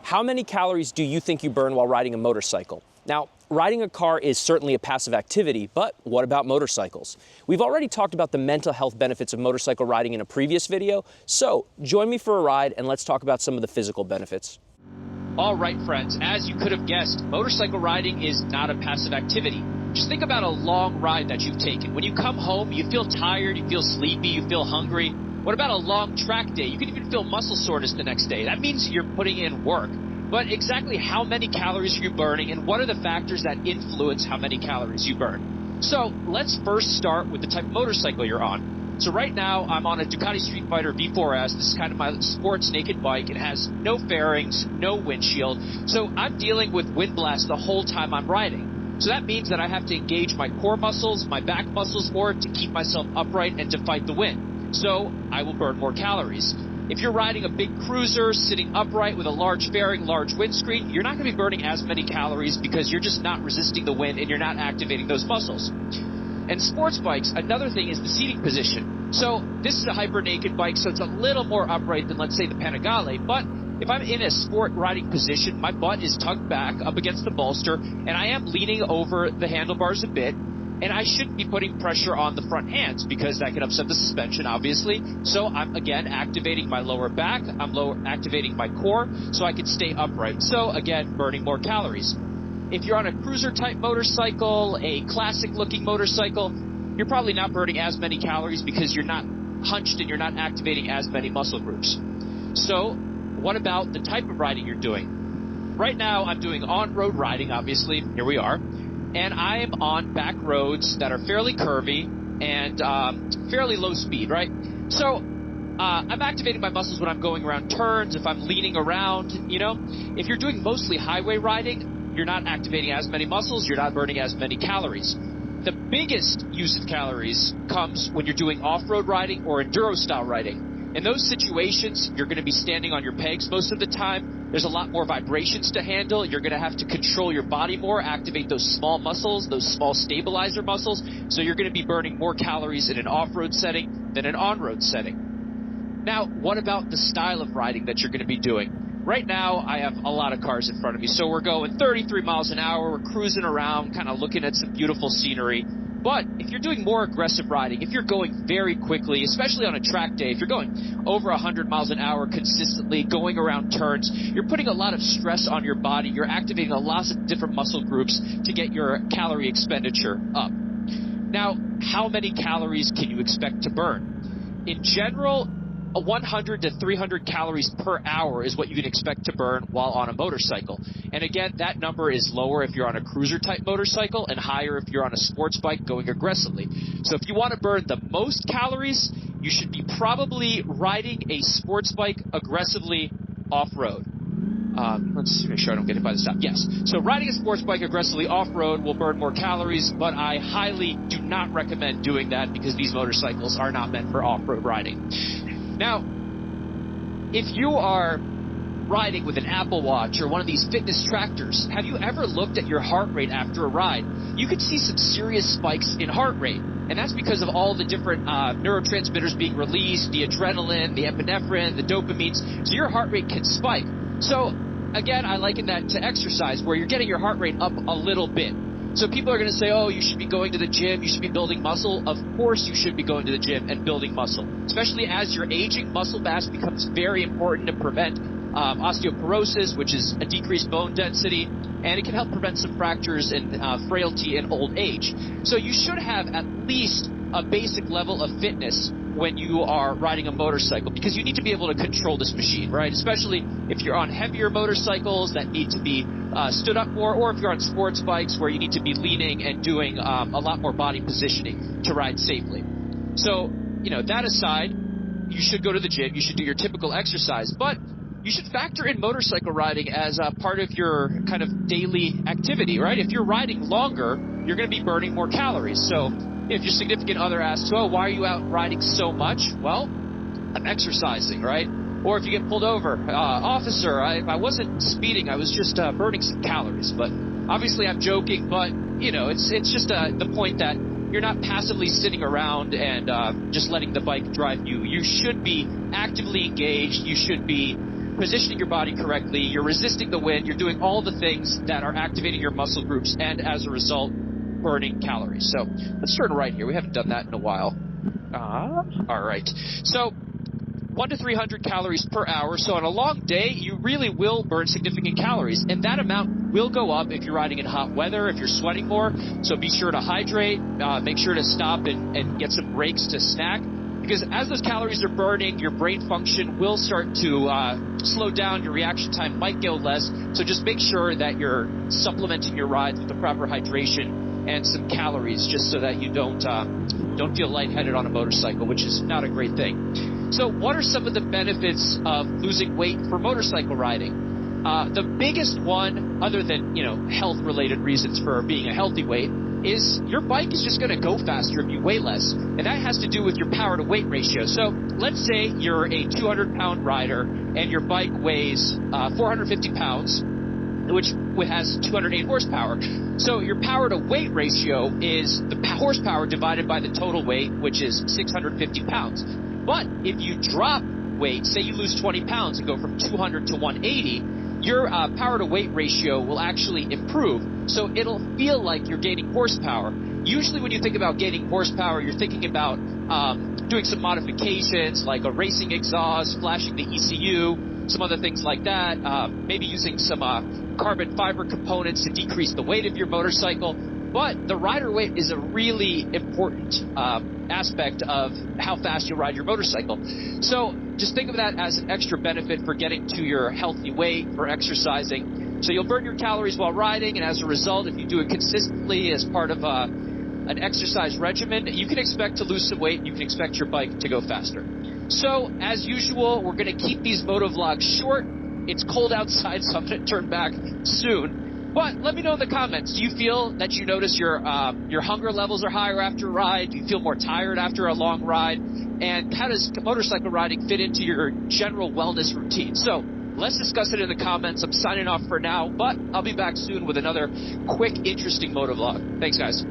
How many calories do you think you burn while riding a motorcycle? Now, riding a car is certainly a passive activity, but what about motorcycles? We've already talked about the mental health benefits of motorcycle riding in a previous video, so join me for a ride and let's talk about some of the physical benefits. All right, friends, as you could have guessed, motorcycle riding is not a passive activity. Just think about a long ride that you've taken. When you come home, you feel tired, you feel sleepy, you feel hungry. What about a long track day? You can even feel muscle soreness the next day. That means you're putting in work. But exactly how many calories are you burning, and what are the factors that influence how many calories you burn? So let's first start with the type of motorcycle you're on. So right now, I'm on a Ducati Street Fighter V4S. This is kind of my sports naked bike. It has no fairings, no windshield. So I'm dealing with wind blast the whole time I'm riding. So that means that I have to engage my core muscles, my back muscles more to keep myself upright and to fight the wind. So I will burn more calories. If you're riding a big cruiser, sitting upright with a large fairing, large windscreen, you're not going to be burning as many calories because you're just not resisting the wind and you're not activating those muscles. And sports bikes, another thing is the seating position. So this is a hyper naked bike, so it's a little more upright than, let's say, the Panigale. But if I'm in a sport riding position, my butt is tucked back up against the bolster, and I am leaning over the handlebars a bit. And I shouldn't be putting pressure on the front hands because that can upset the suspension, obviously. So I'm, again, activating my lower back. I'm activating my core so I can stay upright. So, again, burning more calories. If you're on a cruiser-type motorcycle, a classic-looking motorcycle, you're probably not burning as many calories because you're not hunched and you're not activating as many muscle groups. So what about the type of riding you're doing? Right now, I'm doing on-road riding, obviously. Here we are. And I am on back roads that are fairly curvy and fairly low speed, right? So I'm activating my muscles when I'm going around turns, if I'm leaning around, you know. If you're doing mostly highway riding, you're not activating as many muscles, you're not burning as many calories. The biggest use of calories comes when you're doing off-road riding or enduro-style riding. In those situations, you're going to be standing on your pegs most of the time. There's a lot more vibrations to handle. You're going to have to control your body more, activate those small muscles, those small stabilizer muscles. So you're going to be burning more calories in an off-road setting than an on-road setting. Now, what about the style of riding that you're going to be doing? Right now, I have a lot of cars in front of me. So we're going 33 miles an hour. We're cruising around, kind of looking at some beautiful scenery. But if you're doing more aggressive riding, if you're going very quickly, especially on a track day, if you're going over 100 miles an hour consistently, going around turns, you're putting a lot of stress on your body. You're activating a lot of different muscle groups to get your calorie expenditure up. Now, how many calories can you expect to burn? In general, 100 to 300 calories per hour is what you can expect to burn while on a motorcycle. And again, that number is lower if you're on a cruiser-type motorcycle and higher if you're on a sports bike going aggressively. So if you want to burn the most calories, you should be probably riding a sports bike aggressively off-road. Let's make sure I don't get hit by the stop. Yes. So riding a sports bike aggressively off-road will burn more calories, but I highly do not recommend doing that because these motorcycles are not meant for off-road riding. Now, if you are riding with an Apple Watch or one of these fitness trackers, have you ever looked at your heart rate after a ride? You could see some serious spikes in heart rate, and that's because of all the different neurotransmitters being released, the adrenaline, the epinephrine, the dopamines, so your heart rate can spike. So, again, I liken that to exercise, where you're getting your heart rate up a little bit. So people are going to say, oh, you should be going to the gym, you should be building muscle. Of course you should be going to the gym and building muscle. Especially as you're aging, muscle mass becomes very important to prevent osteoporosis, which is a decreased bone density, and it can help prevent some fractures and frailty in old age. So you should have at least a basic level of fitness when you are riding a motorcycle, because you need to be able to control this machine, right? Especially if you're on heavier motorcycles that need to be stood up more, or if you're on sports bikes where you need to be leaning and doing a lot more body positioning to ride safely. So, you know, that aside, you should go to the gym, you should do your typical exercise, but you should factor in motorcycle riding as a part of your kind of daily activity, right? If you're riding longer, you're going to be burning more calories. So if your significant other asks, oh, why are you out riding so much? Well, I'm exercising, right? Or if you get pulled over, officer, I wasn't speeding, I was just burning some calories. But obviously I'm joking, but, you know, it's just the point that you're not passively sitting around and just letting the bike drive you. You should be actively engaged. You should be positioning your body correctly, you're resisting the wind, you're doing all the things that are activating your muscle groups, and as a result, burning calories. So let's turn right here. We haven't done that in a while. All right. So 1 to 300 calories per hour. So on a long day, you really will burn significant calories, and that amount will go up if you're riding in hot weather, if you're sweating more. So be sure to hydrate, make sure to stop and get some breaks to snack, because as those calories are burning, your brain function will start to slow down, your reaction time might go less. So just make sure that you're supplementing your rides with the proper hydration and some calories, just so that you don't feel lightheaded on a motorcycle, which is not a great thing. So what are some of the benefits of losing weight for motorcycle riding? The biggest one, other than, health-related reasons for being a healthy weight, is your bike is just going to go faster if you weigh less. And that has to do with your power-to-weight ratio. So let's say you're a 200-pound rider and your bike weighs 450 pounds, which has 208 horsepower. So your power-to-weight ratio is the horsepower divided by the total weight, which is 650 pounds. But if you drop weight, say you lose 20 pounds and go from 200 to 180, your power-to-weight ratio will actually improve. So it'll feel like you're gaining horsepower. Usually when you think about gaining horsepower, you're thinking about doing some modifications, like a racing exhaust, flashing the ECU, some other things like that, maybe using some carbon fiber components to decrease the weight of your motorcycle. But the rider weight is a really important aspect of how fast you ride your motorcycle. So just think of that as an extra benefit for getting to your healthy weight, for exercising. So you'll burn your calories while riding, and as a result, if you do it consistently as part of an exercise regimen, you can expect to lose some weight, and you can expect your bike to go faster. So, as usual, we're going to keep these motovlogs short. It's cold outside, so I'm going to turn back soon. But let me know in the comments, do you feel that you notice your hunger levels are higher after a ride? Do you feel more tired after a long ride? And how does motorcycle riding fit into your general wellness routine? So let's discuss it in the comments. I'm signing off for now, but I'll be back soon with another quick, interesting motovlog. Thanks, guys.